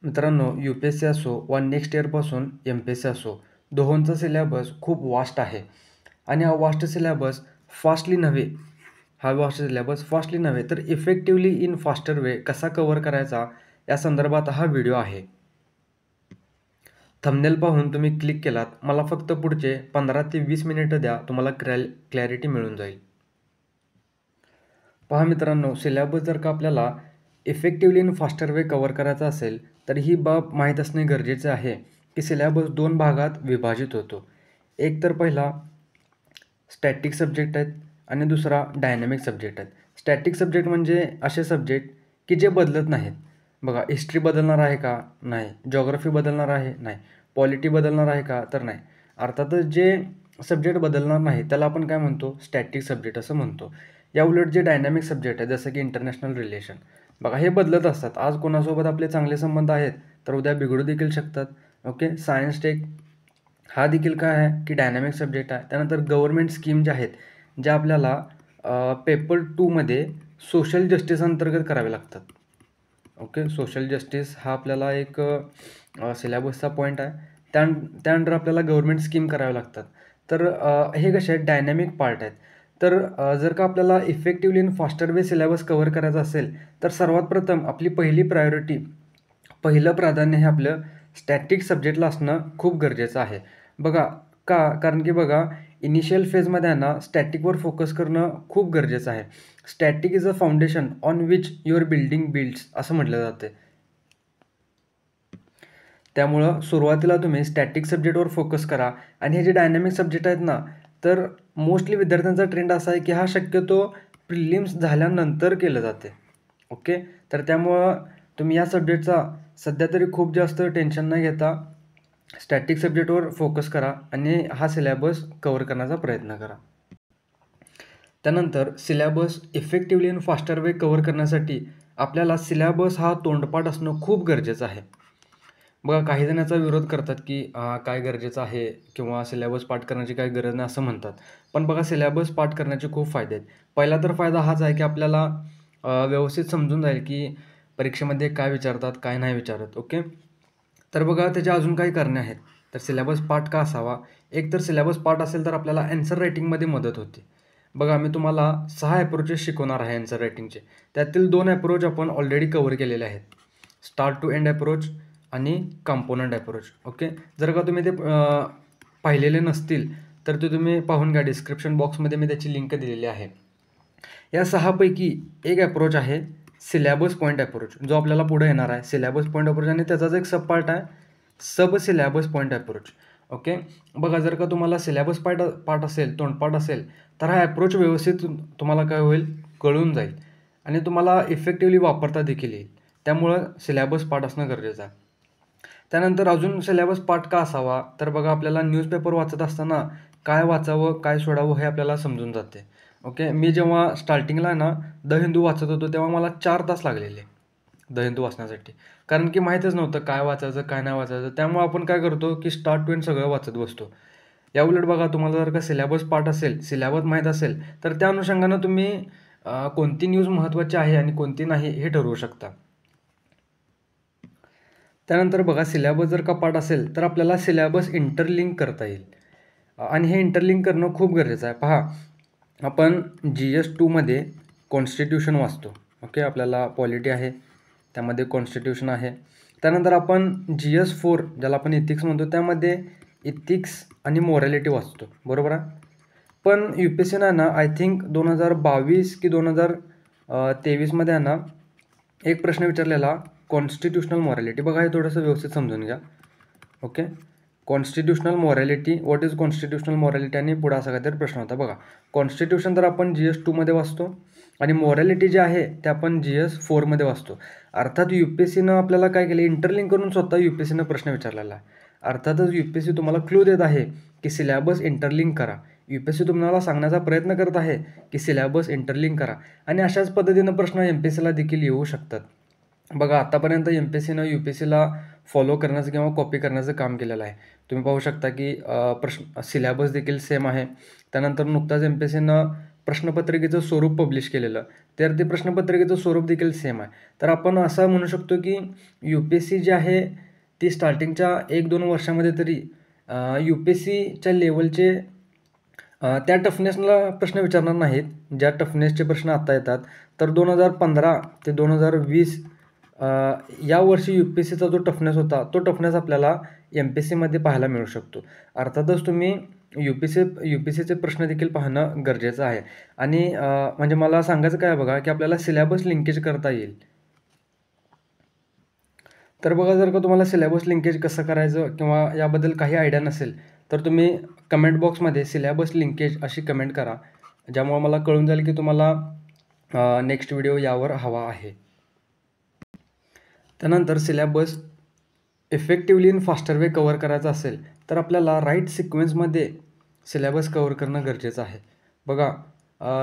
मित्रांनो, UPSC असो वा नेक्स्ट इयरपासून MPSC असो, दोहोंचा सिलॅबस खूप वास्ट आहे आणि हा वास्ट सिलॅबस फास्टली नव्हे तर इफेक्टिव्हली इन फास्टर वे कसा कव्हर करायचा या संदर्भात हा व्हिडिओ आहे. थंबनेल पाहून तुम्ही क्लिक केलात, मला फक्त पुढचे 15 ते 20 मिनिटं द्या, तुम्हाला क्लॅरिटी मिळून जाईल. पहा मित्रांनो, सिलॅबस जर का आपल्याला effectively in faster way cover करायचा असेल तर ही बाब माहीत असणे गरजेचे आहे की सिलॅबस 2 भागात विभाजित होतो. एक तर पहिला स्टॅटिक सब्जेक्ट आहेत आणि दुसरा डायनॅमिक सब्जेक्ट आहेत. स्टॅटिक सब्जेक्ट म्हणजे असे सब्जेक्ट की जे बदलत नाहीत. बघा, हिस्ट्री बदलणार आहे का? नाही. जिओग्राफी बदलणार आहे? नाही. पॉलिटी बदलणार आहे का? तर नाही. अर्थातच जे सब्जेक्ट बदलणार नाही त्याला आपण काय म्हणतो? स्टॅटिक सब्जेक्ट असं म्हणतो. या उलट जे डायनॅमिक सब्जेक्ट आहे जसं की इंटरनॅशनल रिलेशन, बघा हे बदलत असतात. आज कोणासोबत आपले चांगले संबंध आहेत तर उद्या बिघडू देखील शकतात. ओके, सायन्स टेक हा देखील काय आहे की डायनॅमिक सब्जेक्ट आहे. त्यानंतर गव्हर्नमेंट स्कीम ज्या आहेत ज्या आपल्याला पेपर 2मध्ये सोशल जस्टिस अंतर्गत करावे लागतात. ओके, सोशल जस्टिस हा आपल्याला एक सिलॅबसचा पॉईंट आहे. त्या अंडर आपल्याला गव्हर्नमेंट स्कीम कराव्या लागतात. तर हे कसे आहेत? डायनॅमिक पार्ट आहेत. तर जर का आपल्याला effectively in faster way syllabus cover करायचा असेल तर सर्वात प्रथम आपली पहिलं प्राधान्य हे आपलं स्टॅटिक सब्जेक्टला असणं खूप गरजेचं आहे. बघा का? कारण की बघा, इनिशियल फेजमध्ये आहे ना स्टॅटिकवर फोकस करणं खूप गरजेचं आहे. Static is a foundation on which your building builds असं म्हटलं जाते. त्यामुळं सुरुवातीला तुम्ही स्टॅटिक सब्जेक्टवर फोकस करा. आणि हे जे डायनॅमिक सब्जेक्ट आहेत ना, तर मोस्टली विद्यार्थ्यांचा ट्रेंड असा आहे की हा शक्यतो प्रिलिम्स झाल्यानंतर केलं जाते. ओके, तर त्यामुळं तुम्ही या सब्जेक्टचा सध्या तरी खूप जास्त टेन्शन न घेता स्टॅटिक सब्जेक्टवर फोकस करा आणि हा सिलॅबस कव्हर करण्याचा प्रयत्न करा. त्यानंतर syllabus effectively in faster way cover करण्यासाठी आपल्याला सिलॅबस हा तोंडपाठ असणं खूप गरजेचं आहे. बघा, काही जण याचा विरोध करतात की काय गरजेचं आहे किंवा सिलॅबस पाठ करण्याची काही गरज नाही असं म्हणतात. पण बघा, सिलॅबस पाठ करण्याचे खूप फायदे आहेत. पहिला तर फायदा हाच आहे की आपल्याला व्यवस्थित समजून जाईल की परीक्षेमध्ये काय विचारतात, काय नाही विचारत. ओके, तर बघा त्याच्या अजून काही कारणे आहेत. तर सिलॅबस पाठ का असावा? एक तर सिलॅबस पाठ असेल तर आपल्याला ॲन्सर रायटिंगमध्ये मदत होते. बघा, मी तुम्हाला 6 अप्रोचेस शिकवणार आहे ॲन्सर रायटिंगचे. त्यातील 2 अप्रोच आपण ऑलरेडी कव्हर केलेले आहेत. स्टार्ट टू एंड अप्रोच आणि कंपोनंट अप्रोच. ओके, जर का तुम्ही ते पाहिलेले नसतील तर ते तुम्ही पाहून घ्या. डिस्क्रिप्शन बॉक्समध्ये मी त्याची लिंक दिलेली आहे. या 6 पैकी एक अप्रोच आहे सिलॅबस पॉईंट अप्रोच, जो आपल्याला पुढे येणार आहे. सिलॅबस पॉईंट अप्रोच आणि त्याचाच एक सब पार्ट आहे सब सिलॅबस पॉईंट अप्रोच. ओके, बघा, जर का तुम्हाला सिलॅबस पार्ट असेल, तोंडपाठ असेल तर हा अप्रोच व्यवस्थित तुम्हाला काय होईल? कळून जाईल आणि तुम्हाला इफेक्टिव्हली वापरता देखील येईल. त्यामुळं सिलॅबस पार्ट असणं गरजेचं आहे. त्यानंतर अजून सिलॅबस पार्ट का असावा? तर बघा, आपल्याला न्यूजपेपर वाचत असताना काय वाचावं, काय सोडावं हे आपल्याला समजून जाते. ओके, मी जेव्हा स्टार्टिंगला आहे ना द हिंदू वाचत होतो तेव्हा मला 4 तास लागलेले द हिंदू वाचण्यासाठी. कारण की माहीतच नव्हतं काय वाचायचं, काय नाही वाचायचं. त्यामुळे आपण काय करतो की स्टार्ट टू एंड सगळं वाचत बसतो. याउलट बघा, तुम्हाला जर का सिलॅबस पार्ट असेल, सिलॅबस माहीत असेल तर त्या अनुषंगानं तुम्ही कोणती न्यूज महत्त्वाची आहे आणि कोणती नाही हे ठरवू शकता. त्यानंतर बघा, सिलॅबस जर का पार्ट असेल तर आपल्याला सिलॅबस इंटरलिंक करता येईल आणि हे इंटरलिंक करणं खूप गरजेचं आहे. पहा, आपण GS 2मध्ये कॉन्स्टिट्यूशन वाचतो. ओके, आपल्याला पॉलिटी आहे, त्यामध्ये कॉन्स्टिट्यूशन आहे. त्यानंतर आपण GS 4 ज्याला आपण इथिक्स म्हणतो त्यामध्ये इथिक्स आणि मोरॅलिटी वाचतो, बरोबर आहे. पण UPSCनं आहे ना आय थिंक 2022 की 2023मध्ये आहे ना एक प्रश्न विचारलेला कॉन्स्टिट्यूशनल मॉरॅलिटी. बघा, हे थोडंसं व्यवस्थित समजून घ्या. Okay, constitutional morality, what is constitutional morality आणि पुढे असा काहीतरी प्रश्न होता. बघा, कॉन्स्टिट्यूशन तर आपण GS 2मध्ये वाचतो आणि मॉरॅलिटी जे आहे ते आपण GS 4मध्ये वाचतो. अर्थात UPSCनं आपल्याला काय केलं? इंटरलिंक करून स्वतः UPSCनं प्रश्न विचारलेला आहे. अर्थातच UPSC तुम्हाला क्लू देत आहे की सिलॅबस इंटरलिंक करा. UPSC तुम्हाला सांगण्याचा प्रयत्न करत आहे की सिलॅबस इंटरलिंक करा आणि अशाच पद्धतीनं प्रश्न MPSCला देखील येऊ शकतात. बघा, आतापर्यंत MPSCनं UPSCला फॉलो करण्याचं किंवा कॉपी करण्याचं काम केलेलं आहे. तुम्ही पाहू शकता की सिलॅबस देखील सेम आहे. त्यानंतर नुकताच MPSCनं प्रश्नपत्रिकेचं स्वरूप पब्लिश केलेलं. तर ते प्रश्नपत्रिकेचं स्वरूप देखील सेम आहे. तर आपण असं म्हणू शकतो की UPSC जी आहे ती स्टार्टिंगच्या 1-2 वर्षामध्ये तरी UPSCच्या लेव्हलचे त्या टफनेसला प्रश्न विचारणार नाहीत, ज्या टफनेसचे प्रश्न आत्ता येतात. तर 2015 ते 2020 या वर्षी UPSCचा जो टफनेस होता, तो टफनेस आपल्याला MPSCमध्ये पाहायला मिळू शकतो. अर्थातच तुम्ही UPSCचे प्रश्न देखील पाहणं गरजेचं आहे. आणि म्हणजे मला सांगायचं काय आहे बघा, की आपल्याला सिलेबस लिंकेज करता येईल. तर बघा, जर का तुम्हाला सिलेबस लिंकेज कसं करायचं किंवा याबद्दल काही आयडिया नसेल, तर तुम्ही कमेंट बॉक्समध्ये सिलेबस लिंकेज अशी कमेंट करा, ज्यामुळे मला कळून जाईल की तुम्हाला नेक्स्ट व्हिडिओ यावर हवा आहे. त्यानंतर syllabus effectively in faster way cover करायचा असेल, तर आपल्याला राईट सिक्वेन्समध्ये सिलेबस कव्हर करणं गरजेचं आहे. बघा,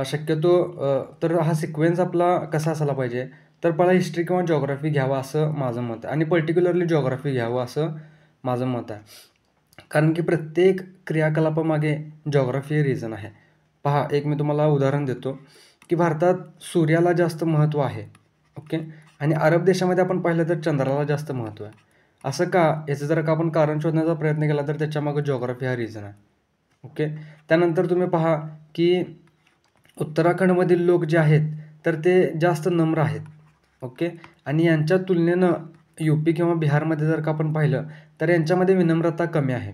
शक्यतो तर हा सिक्वेन्स आपला कसा असायला पाहिजे, तर पहिला हिस्ट्री किंवा जिओग्राफी घ्यावा असं माझं मत आहे, आणि पर्टिक्युलरली जिओग्राफी घ्यावं असं माझं मत आहे. कारण की प्रत्येक क्रियाकलापामागे जिओग्राफी हे रिझन आहे. पहा, एक मी तुम्हाला उदाहरण देतो की भारतात सूर्याला जास्त महत्त्व आहे, ओके, आणि अरब देशामध्ये आपण पाहिलं तर चंद्राला जास्त महत्त्व आहे. असं का? याचं जर का आपण कारण शोधण्याचा प्रयत्न केला तर त्याच्यामागे जिओग्राफी हा रिझन आहे, ओके. त्यानंतर तुम्ही पहा की उत्तराखंडमधील लोक जे आहेत तर ते जास्त नम्र आहेत, ओके, आणि यांच्या तुलनेनं UP किंवा बिहारमध्ये जर का आपण पाहिलं तर यांच्यामध्ये विनम्रता कमी आहे.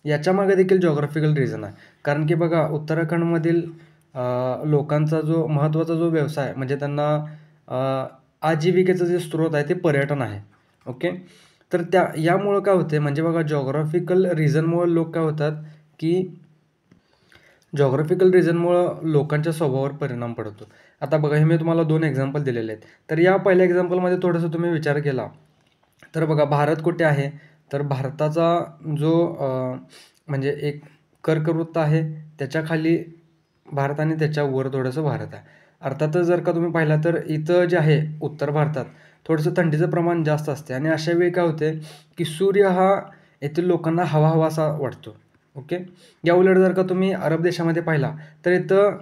याच्यामागे देखील जिओग्राफिकल रिझन आहे. कारण की बघा, उत्तराखंडमधील लोकांचा जो महत्त्वाचा जो व्यवसाय म्हणजे त्यांना आजीविकेचा जे स्रोत आहे ते पर्यटन आहे, ओके. तर यामुळं काय होते म्हणजे बघा, जिओग्राफिकल रिझनमुळं लोक काय होतात की जिओग्राफिकल रिझनमुळं लोकांच्या स्वभावावर परिणाम पडतो. आता बघा, हे मी तुम्हाला 2 एक्झाम्पल दिलेले आहेत. तर या पहिल्या एक्झाम्पलमध्ये थोडंसं तुम्ही विचार केला तर बघा, भारत कुठे आहे, तर भारताचा जो म्हणजे एक कर्कवृत्त आहे त्याच्या खाली भारत आणि त्याच्यावर थोडंसं भारत आहे. अर्थातच जर का तुम्ही पाहिला तर इथं जे आहे उत्तर भारतात थोडंसं थंडीचं प्रमाण जास्त असते, आणि अशा वेळी काय होते की सूर्य हा येथील लोकांना हवा-हवासा वाटतो, ओके. या उलट जर का तुम्ही अरब देशामध्ये पाहिला तर इथं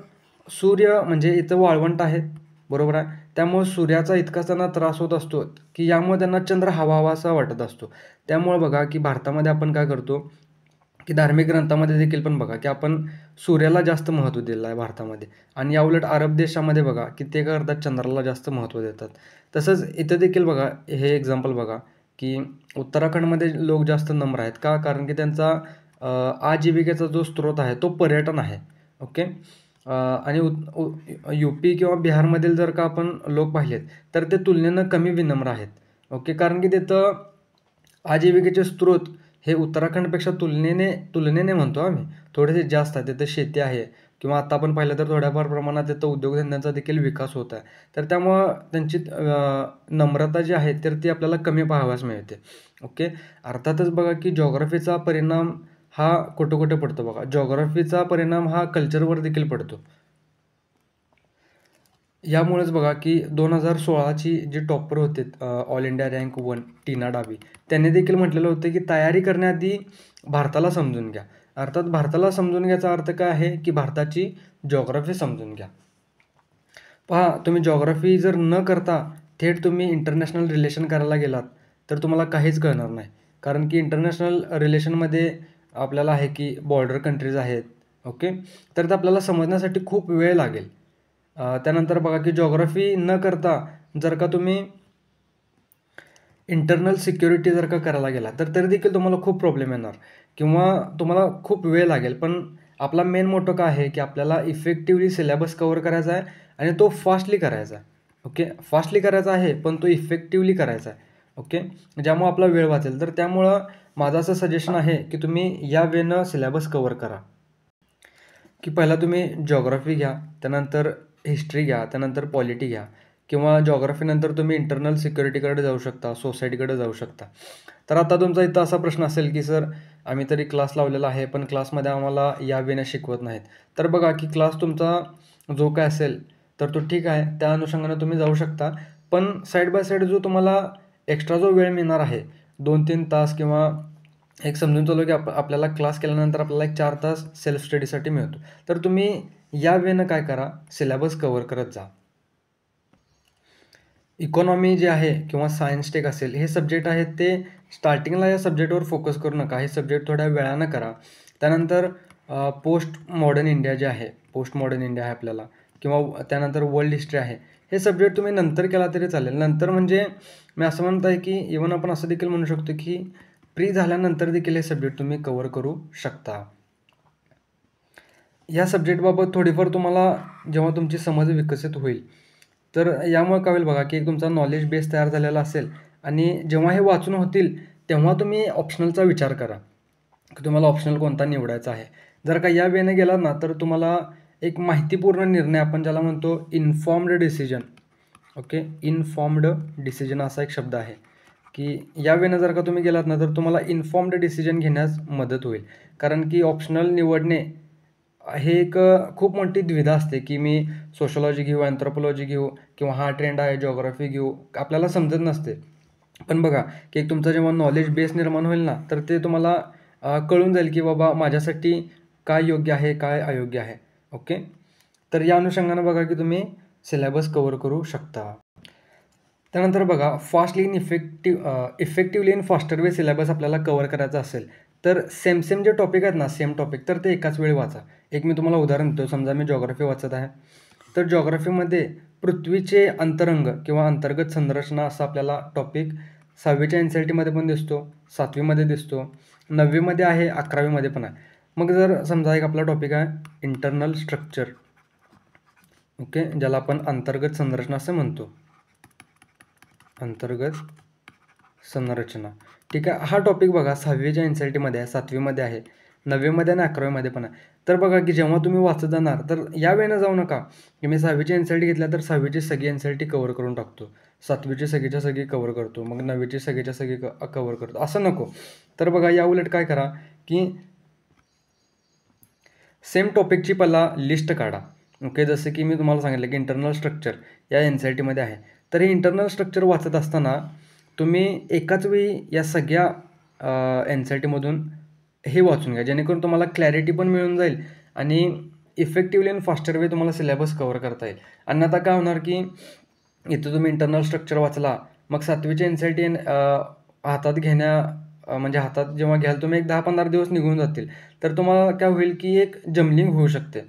सूर्य म्हणजे इथं वाळवंट आहे, बरोबर आहे. त्यामुळे सूर्याचा इतकाच त्यांना त्रास होत असतो की यामुळे त्यांना चंद्र हवा-हवासा वाटत असतो. त्यामुळे बघा की भारतामध्ये आपण काय करतो की धार्मिक ग्रंथामध्ये देखील पण बघा की आपण सूर्याला जास्त महत्त्व दिलेलं आहे भारतामध्ये, आणि याउलट अरब देशामध्ये बघा की ते काय करतात, चंद्राला जास्त महत्त्व देतात. तसंच इथं देखील बघा, हे एक्झाम्पल बघा की उत्तराखंडमध्ये लोक जास्त नम्र आहेत. का? कारण की त्यांचा आजीविकेचा जो स्रोत आहे तो पर्यटन आहे, ओके. आणि UP किंवा बिहारमधील जर का आपण लोक पाहिलेत तर ते तुलनेनं कमी विनम्र आहेत, ओके. कारण की तिथं आजीविकेचे स्रोत हे उत्तराखंडपेक्षा तुलनेने म्हणतो आम्ही थोडेसे जास्त आहे. तिथं शेती आहे, किंवा आता आपण पाहिलं तर थोड्याफार प्रमाणात तिथं उद्योगधंद्यांचा देखील विकास होत आहे. तर त्यामुळं त्यांची नम्रता जी आहे तर ती आपल्याला कमी पाहावयास मिळते, ओके. अर्थातच बघा की जिओग्राफीचा परिणाम हा कुठे पडतो बघा. जिओग्राफीचा परिणाम हा कल्चरवर देखील पडतो. यामुळेच बघा की 2016ची जी टॉपर होते ऑल इंडिया रँक 1 टीना डाबी, त्यांनी देखील म्हटलेलं होतं की तयारी करण्याआधी भारताला समजून घ्या. अर्थात भारताला समजून घ्यायचा अर्थ काय आहे की भारताची जिओग्राफी समजून घ्या. पहा, तुम्ही जिओग्राफी जर न करता थेट तुम्ही इंटरनॅशनल रिलेशन करायला गेलात तर तुम्हाला काहीच कळणार नाही. कारण की इंटरनॅशनल रिलेशनमध्ये आपल्याला आहे की बॉर्डर कंट्रीज आहेत, ओके. तर ते आपल्याला समजण्यासाठी खूप वेळ लागेल. त्यानंतर बघा की जिओग्राफी न करता जर का तुम्ही इंटरनल सिक्युरिटी जर का करायला गेला तर तरी देखील तुम्हाला खूप प्रॉब्लेम येणार, किंवा तुम्हाला खूप वेळ लागेल. पण आपला मेन मोटो काय आहे की आपल्याला इफेक्टिव्हली सिलेबस कव्हर करायचा आहे, आणि तो फास्टली करायचा आहे, ओके. फास्टली करायचा आहे पण तो इफेक्टिव्हली करायचा आहे, ओके. ज्यामुळं आपला वेळ वाचेल. तर त्यामुळं माझं असं सजेशन आहे की तुम्ही या वेनं सिलेबस कव्हर करा. की पहिला तुम्ही जिओग्राफी घ्या, त्यानंतर हिस्ट्री घ्या, त्यानंतर पॉलिटी घ्या, किंवा जिओग्राफीनंतर तुम्ही इंटरनल सिक्युरिटीकडे जाऊ शकता, सोसायटीकडे जाऊ शकता. तर आता तुमचा इथं असा प्रश्न असेल की सर, आम्ही तरी क्लास लावलेला आहे पण क्लासमध्ये आम्हाला या वेने शिकवत नाहीत. तर बघा की क्लास तुमचा जो काय असेल तर तो ठीक आहे, त्या अनुषंगाने तुम्ही जाऊ शकता. पण साईड बाय साईड जो तुम्हाला एक्स्ट्रा जो वेळ मिळणार आहे 2-3 तास, किंवा एक समजून चालू की आपल्याला क्लास केल्यानंतर आपल्याला एक 4 तास सेल्फ स्टडीसाठी मिळतो. तर तुम्ही या वेनं काय करा, सिलेबस कव्हर करत जा. इकॉनॉमी जे आहे किंवा सायन्स टेक असेल, हे सब्जेक्ट आहेत ते स्टार्टिंगला या सब्जेक्टवर फोकस करू नका. हे सब्जेक्ट थोड्या वेळानं करा. त्यानंतर पोस्ट मॉडर्न इंडिया जे आहे, पोस्ट मॉडर्न इंडिया आहे आपल्याला किंवा त्यानंतर वर्ल्ड हिस्ट्री आहे. हे सब्जेक्ट तुम्ही नंतर केला तरी चालेल. नंतर म्हणजे मी असं म्हणत आहे की इव्हन आपण असं देखील म्हणू शकतो की प्री झाल्यानंतर देखील हे सब्जेक्ट तुम्ही कव्हर करू शकता. या सब्जेक्टबाबत थोडीफार तुम्हाला जेव्हा तुमची समज विकसित होईल, तर यामुळे काय होईल बघा की एक तुमचा नॉलेज बेस तयार झालेला असेल आणि जेव्हा हे वाचून होतील, तेव्हा तुम्ही ऑप्शनलचा विचार करा की तुम्हाला ऑप्शनल कोणता निवडायचा आहे. जर का या वेने गेलात ना, तर तुम्हाला एक माहितीपूर्ण निर्णय, आपण ज्याला म्हणतो informed decision, okay, informed decision असा एक शब्द आहे की या वेने जर का तुम्ही गेलात ना, तर तुम्हाला इन्फॉर्म्ड डिसिजन घेण्यास मदत होईल. कारण की ऑप्शनल निवडणे हे एक खूप मोठी द्विधा असते की मी सोशॉलॉजी घेऊ, अँथ्रोपॉलॉजी घेऊ किंवा हा ट्रेंड आहे जिओग्राफी घेऊ, आपल्याला समजत नसते. पण बघा की एक तुमचा जेव्हा नॉलेज बेस निर्माण होईल ना, तर ते तुम्हाला कळून जाईल की बाबा माझ्यासाठी काय योग्य आहे, काय अयोग्य आहे. ओके, तर या अनुषंगानं बघा की तुम्ही सिलेबस कव्हर करू शकता. त्यानंतर बघा fastly in effectively in faster way syllabus आपल्याला कव्हर करायचा असेल, तर सेम जे टॉपिक आहेत ना, सेम टॉपिक, तर ते एकाच वेळी वाचा. एक मी तुम्हाला उदाहरण देतो. समजा मी जिओग्राफी वाचत आहे, तर जिओग्राफीमध्ये पृथ्वीचे अंतरंग किंवा अंतर्गत संरचना असा आपल्याला टॉपिक 6वीच्या NCERTमध्ये पण दिसतो, 7वीमध्ये दिसतो, 9वीमध्ये आहे, 11वीमध्ये पण आहे. मग जर समजा एक आपला टॉपिक आहे इंटरनल स्ट्रक्चर, ओके, ज्याला आपण अंतर्गत संरचना असं म्हणतो, अंतर्गत संरचना, ठीक आहे. हा टॉपिक बघा 6वीच्या NCERTमध्ये आहे, 7वीमध्ये आहे, 9वीमध्ये आणि 11वीमध्ये पण आहे. तर बघा की जेव्हा तुम्ही वाचत जाणार, तर या वेळेनं जाऊ नका की मी 6वीची NCERT घेतल्या तर 6वीची सगळी NCERT कव्हर करून टाकतो, 7वीची सगळीच्या सगळी कव्हर करतो, मग 9वीची सगळीच्या सगळी कव्हर करतो, असं नको. तर बघा या उलट काय करा की सेम टॉपिकची पहिला लिस्ट काढा. ओके, जसं की मी तुम्हाला सांगितलं की इंटरनल स्ट्रक्चर या NCERTमध्ये आहे. तर हे इंटरनल स्ट्रक्चर वाचत असताना तुम्ही एकाच वेळी या सगळ्या NCERTमधून हे वाचून घ्या, जेणेकरून तुम्हाला क्लॅरिटी पण मिळून जाईल आणि इफेक्टिव्हली आणि फास्टर वे तुम्हाला सिलेबस कव्हर करता येईल. अन्यथा काय होणार की इथं तुम्ही इंटरनल स्ट्रक्चर वाचला, मग 7वीचे NCERT हातात म्हणजे हातात जेव्हा घ्याल तुम्ही, एक 10-15 दिवस निघून जातील. तर तुम्हाला काय होईल की एक जम्बलिंग होऊ शकते.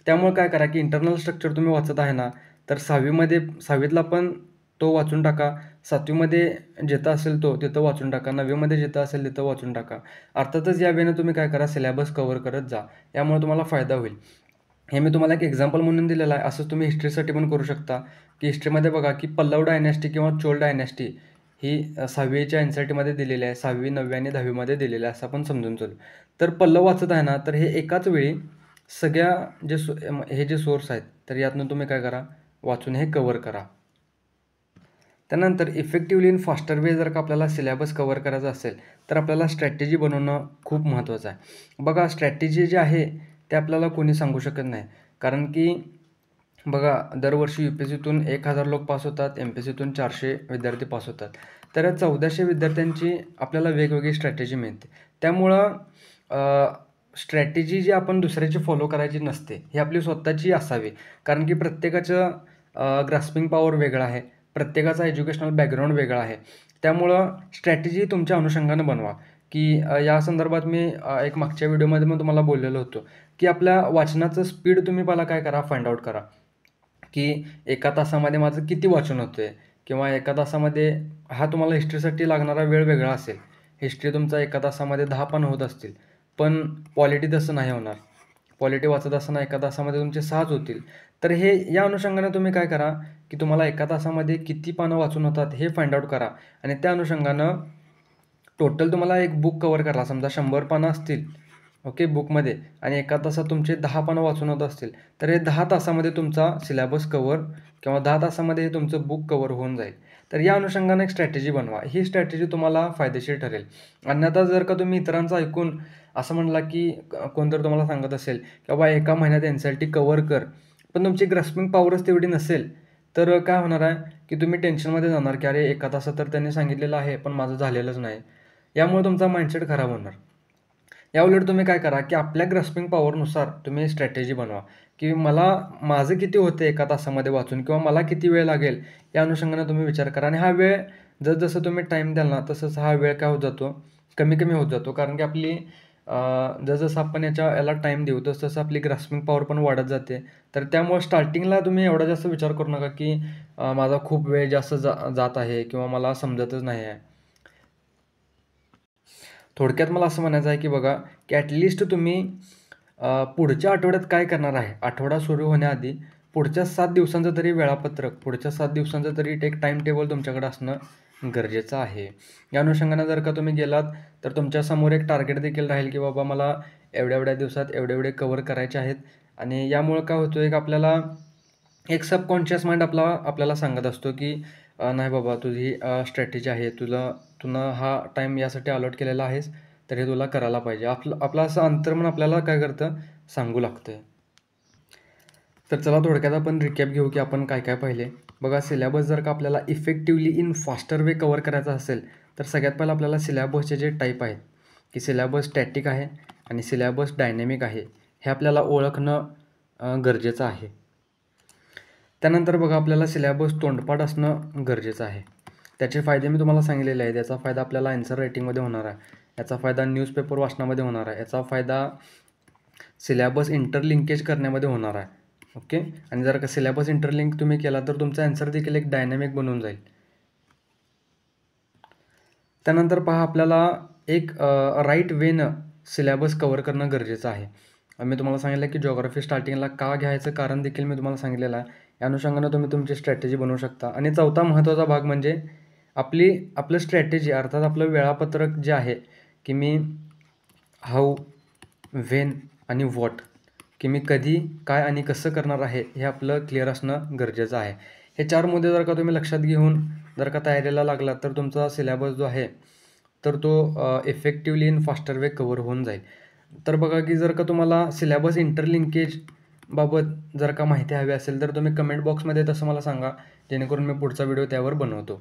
त्यामुळे काय करा की इंटरनल स्ट्रक्चर तुम्ही वाचत आहे ना, तर 6वीतला पण तो वाचून टाका, 7वीमध्ये जिथं असेल तिथं वाचून टाका, 9वीमध्ये जिथं असेल तिथं वाचून टाका. अर्थातच या वेळेनं तुम्ही काय करा, सिलेबस कव्हर करत जा. यामुळे तुम्हाला फायदा होईल. हे मी तुम्हाला एक एक्झाम्पल म्हणून दिलेलं आहे. असंच तुम्ही हिस्ट्रीसाठी पण करू शकता की हिस्ट्रीमध्ये बघा की पल्लव डायनॅस्टी किंवा चोल डायनॅस्टी ही 6वीच्या NCERTमध्ये दिलेली आहे, 6वी, 9वी आणि 10वीमध्ये दिलेली आहे, असं आपण समजून चालू. तर पल्लव वाचत आहे ना, तर हे एकाच वेळी सगळ्या हे जे सोर्स आहेत, तर यातून तुम्ही काय करा, वाचून हे कव्हर करा. त्यानंतर इफेक्टिव्हली इन फास्टर वे जर का आपल्याला सिलेबस कव्हर करायचा असेल, तर आपल्याला स्ट्रॅटेजी बनवणं खूप महत्त्वाचं आहे. बघा स्ट्रॅटेजी जी आहे ते आपल्याला कोणी सांगू शकत नाही. कारण की बघा दरवर्षी UPSCतून 1000 लोक पास होतात, MPSCतून 400 विद्यार्थी पास होतात. तर या 1400 विद्यार्थ्यांची आपल्याला वेगवेगळी स्ट्रॅटेजी मिळते. त्यामुळं स्ट्रॅटेजी जी आपण दुसऱ्याची फॉलो करायची नसते, ही आपली स्वतःची असावी. कारण की प्रत्येकाचं ग्रास्पिंग पॉवर वेगळा आहे, प्रत्येकाचा एज्युकेशनल बॅकग्राऊंड वेगळा आहे. त्यामुळं स्ट्रॅटेजी तुमच्या अनुषंगानं बनवा की या संदर्भात मी एक मागच्या व्हिडिओमध्ये मी तुम्हाला बोललेलो होतो की आपल्या वाचनाचं स्पीड तुम्ही पहिला काय करा, फाइंड आउट करा की एका तासामध्ये माझं किती वाचन होतं आहे, किंवा एका तासामध्ये हा तुम्हाला हिस्ट्रीसाठी लागणारा वेळ वेगळा असेल. हिस्ट्री तुमचा एका तासामध्ये 10 पानं होत असतील, पण पॉलिटी तसं नाही होणार. पॉलिटी वाचत असताना एका तासामध्ये तुमचे 6च होतील. तर हे या अनुषंगानं तुम्ही काय करा की तुम्हाला एका तासामध्ये किती पानं वाचून होतात हे फाइंड आउट करा आणि त्या अनुषंगानं टोटल तुम्हाला एक बुक कव्हर करा. समजा 100 पानं असतील, ओके, बुकमध्ये, आणि एका तासात तुमचे 10 पानं वाचून होत असतील, तर हे 10 तासामध्ये तुमचा सिलेबस कव्हर किंवा 10 तासामध्ये हे तुमचं बुक कव्हर होऊन जाईल. तर या अनुषंगाने एक स्ट्रॅटेजी बनवा. ही स्ट्रॅटेजी तुम्हाला फायदेशीर ठरेल. अन्यथा जर का तुम्ही इतरांचं ऐकून असं म्हणला की कोणतरी तुम्हाला सांगत असेल की बाबा एका महिन्यात NCERT कव्हर कर, पण तुमची ग्रास्पिंग पॉवरच तेवढी नसेल, तर काय होणार आहे की तुम्ही टेन्शनमध्ये जाणार की अरे एका तासात तर त्यांनी सांगितलेलं आहे, पण माझं झालेलंच नाही. यामुळे तुमचा माइंडसेट खराब होणार. याउलट तुम्ही काय करा, की आपल्या ग्रास्पिंग पॉवरनुसार तुम्ही स्ट्रॅटेजी बनवा, की माझं किती होते एका तासामध्ये वाचून किंवा मला किती वेळ लागेल या अनुषंगाने तुम्ही विचार करा. आणि हा वेळ जसं तुम्ही टाईम द्याल ना, तसंच हा वेळ काय होत जातो, कमी होत जातो. कारण की आपली जसं आपण याला टाईम देऊ तसं आपली ग्रास्पिंग पॉवर पण वाढत जाते. तर त्यामुळे स्टार्टिंगला तुम्ही एवढा जास्त विचार करू नका, की माझा खूप वेळ जास्त जात आहे किंवा मला समजतच नाही आहे. थोडक्यात मला असं म्हणायचं आहे, की बघा, की ॲटलिस्ट तुम्ही पुढच्या आठवड्यात काय करणार आहे, आठवडा सुरू होण्याआधी पुढच्या 7 दिवसांचं तरी वेळापत्रक, पुढच्या 7 दिवसांचं तरी एक टाईम टेबल तुमच्याकडे असणं गरजेचं आहे. या अनुषंगाने जर का तुम्ही गेलात, तर तुमच्यासमोर एक टार्गेट देखील राहील, की बाबा मला एवढ्या-एवढ्या दिवसात एवढे-एवढे कव्हर करायचे आहेत. आणि यामुळं काय होतं, आपल्याला एक सबकॉन्शियस माइंड आपल्याला सांगत असतो, की नाही बाबा, तुझी स्ट्रॅटेजी आहे, तुला हा टाईम यासाठी अलॉट केलेला आहेस, तर हे तुला करायला पाहिजे. आपलं असं अंतर्मन आपल्याला काय करतं, सांगू लागतं. तर चला थोडक्यात आपण रिकॅप घेऊ, की आपण काय पाहिले. बघा, सिलॅबस जर का आपल्याला effectively in faster way cover करायचा असेल, तर सगळ्यात पहिलं आपल्याला सिलॅबसचे जे टाईप आहेत, की सिलॅबस स्टॅटिक आहे आणि सिलॅबस डायनॅमिक आहे, हे आपल्याला ओळखणं गरजेचं आहे. त्यानंतर बघा, आपल्याला सिलॅबस तोंडपाठ असणं गरजेचं आहे. त्याचे फायदे मी तुम्हाला सांगितलेले आहेत. याचा फायदा आपल्याला आन्सर रायटिंगमध्ये होणार आहे, याचा फायदा न्यूजपेपर वाचनामध्ये होणार आहे, याचा फायदा सिलॅबस इंटरलिंकेज करण्यामध्ये होणार आहे. ओके. आणि जर का सिलॅबस इंटरलिंक तुम्ही केला, तर तुमचा आन्सर देखील एक डायनॅमिक बनून जाईल. त्यानंतर पहा, आपल्याला एक राईट वेनं सिलॅबस कव्हर करणं गरजेचं आहे. मी तुम्हाला सांगितलं, की जिओग्राफी स्टार्टिंगला का घ्यायचं कारण देखील मी तुम्हाला सांगितलेलं आहे. या अनुषंगानं तुम्ही तुमची स्ट्रॅटेजी बनवू शकता. आणि चौथा महत्त्वाचा भाग म्हणजे आपलं स्ट्रॅटेजी, अर्थात आपलं वेळापत्रक जे आहे, की मी हाऊ, व्हेन आणि व्हॉट, की मी कधी, काय आणि कसं करणार आहे, हे आपलं क्लिअर असणं गरजेचं आहे. हे 4 मुद्दे जर का तुम्ही लक्षात घेऊन जर का तयारीला लागलात, तर तुमचा सिलॅबस जो आहे, तर तो effectively in faster way cover होऊन जाईल. तर बघा, की जर का तुम्हाला सिलॅबस इंटरलिंकेज बाबत जर का माहिती हवी असेल, तर तुम्ही कमेंट बॉक्समध्ये तसं मला सांगा, जेणेकरून मी पुढचा व्हिडिओ त्यावर बनवतो.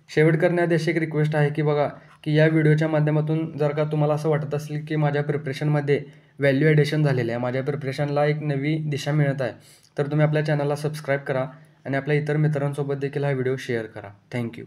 शेवट करण्याआधी अशी एक रिक्वेस्ट आहे, की बघा, की या व्हिडिओच्या माध्यमातून जर का तुम्हाला असं वाटत असेल, की माझ्या प्रिपरेशनमध्ये व्हॅल्यू ॲडिशन झालेलं आहे, माझ्या प्रिपरेशनला एक नवी दिशा मिळत आहे, तर तुम्ही आपल्या चॅनलला सबस्क्राईब करा आणि आपल्या इतर मित्रांसोबत देखील हा व्हिडिओ शेअर करा. थँक्यू.